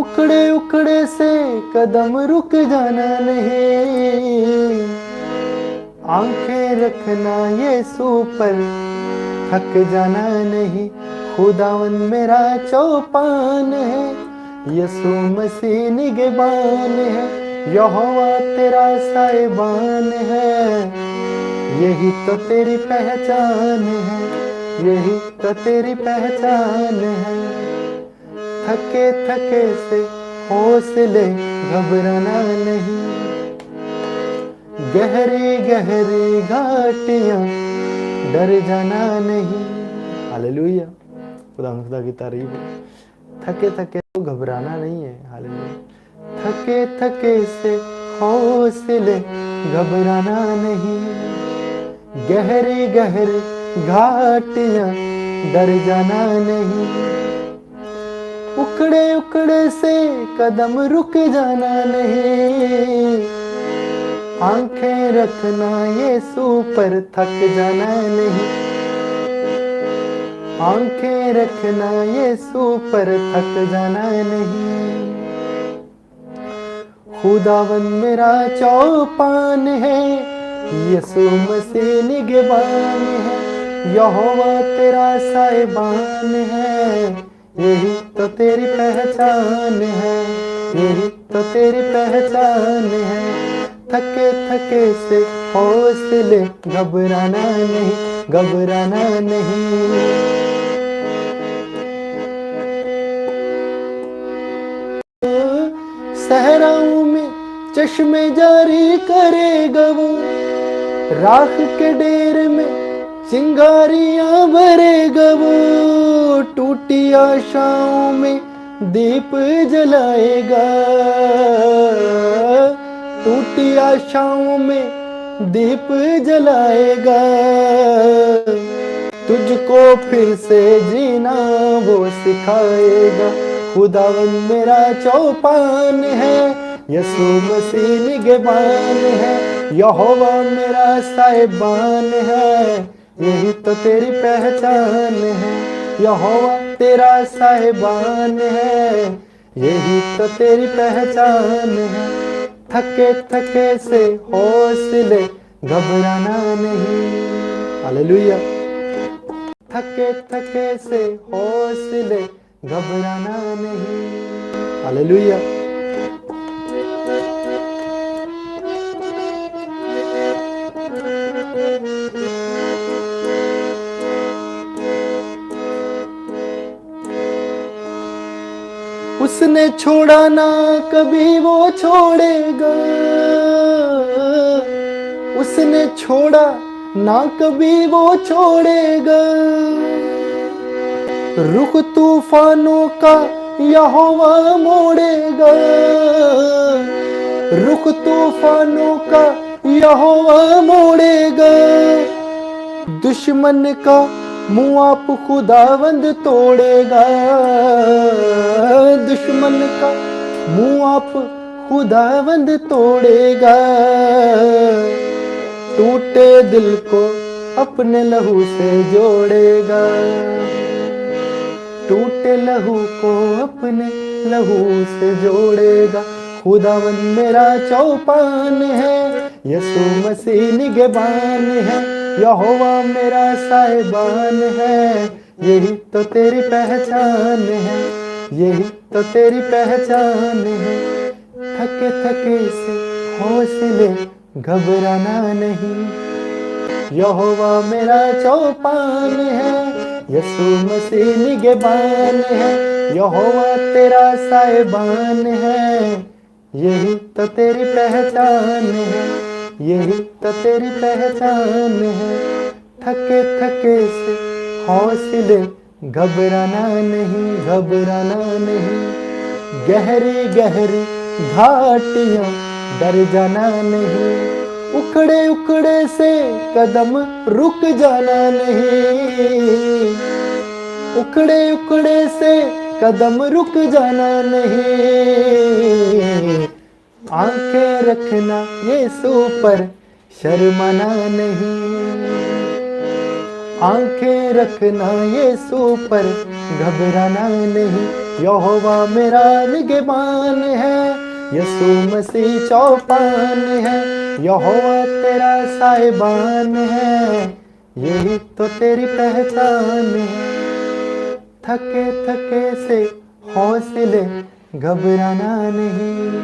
उखड़े उखड़े से कदम रुक जाना नहीं, आंखें रखना यीशु पर थक जाना नहीं। खुदावन मेरा चौपान है, यीशु मसीह निगहबान है, यहोवा तेरा साहिबान है। यही तो तेरी पहचान है, यही तो तेरी पहचान है। थके थके से हौसले घबराना नहीं, गहरी गहरी घाटियां डर जाना नहीं। हालेलुया, खुदा की तारीफ है। थके थके तो घबराना नहीं है। हालेलुया। थके थके से हौसले घबराना नहीं, गहरी गहरी घाटियां डर जाना नहीं। उखड़े उखड़े से कदम रुक जाना नहीं, आंखें रखना यीशु पर थक जाना नहीं, आंखें रखना यीशु पर थक जाना नहीं। खुदावन मेरा चौपान है, यीशु मसीह निगहबान है, यहोवा तेरा साहिबान है। यही तो तेरी पहचान है, यही तो तेरी पहचान है। थके थके से हौसले घबराना नहीं, घबराना नहीं। सहराओं में चश्मे जारी करेगा वो, राख के डेर में चिंगारियां भरेगा वो। टूटी आशाओं में दीप जलाएगा, टूटी आशाओं में दीप जलाएगा। तुझको फिर से जीना वो सिखाएगा। खुदावन मेरा चौपान है, यीशु मसीह निगहबान है, यहोवा मेरा साहिबान है। यही तो तेरी पहचान है, यहोवा तेरा साहिबान है। यही तो तेरी पहचान है। थके थके से हौसले घबराना नहीं। हालेलुया। थके थके से हौसले घबराना नहीं। हालेलुया। उसने छोड़ा ना कभी वो छोड़ेगा, उसने छोड़ा ना कभी वो छोड़ेगा। रुख तूफानों का यहोवा मोड़ेगा, रुख तूफानों का यहोवा मोड़ेगा। दुश्मन का मुंह आप खुदावंद तोड़ेगा, दुश्मन का मुंह आप खुदावंद तोड़ेगा। टूटे दिल को अपने लहू से जोड़ेगा, टूटे लहू को अपने लहू से जोड़ेगा। खुदावन मेरा चौपान है, यीशु मसीह निगहबान है, यहोवा मेरा साहिबान है। यही तो तेरी पहचान है, यही तो तेरी पहचान है। थके थके से हौसले घबराना नहीं, यहोवा मेरा चौपान है, यीशु मसीह निगहबान है, यहोवा तेरा साहिबान है। यही तो तेरी पहचान है, यही तो तेरी पहचान है। थके थके से हौसले घबराना नहीं, घबराना नहीं। गहरी गहरी घाटियां डर जाना नहीं, उखड़े उखड़े से कदम रुक जाना नहीं, उखड़े उखड़े से कदम रुक जाना नहीं। आंखें रखना यीशु पर शर्माना नहीं, आंखें रखना यीशु पर घबराना नहीं। यहोवा मेरा निगहबान है, यीशु मसीह चौपान है, यहोवा तेरा साहिबान है, यही तो तेरी पहचान है। थके थके से हौसले घबराना नहीं।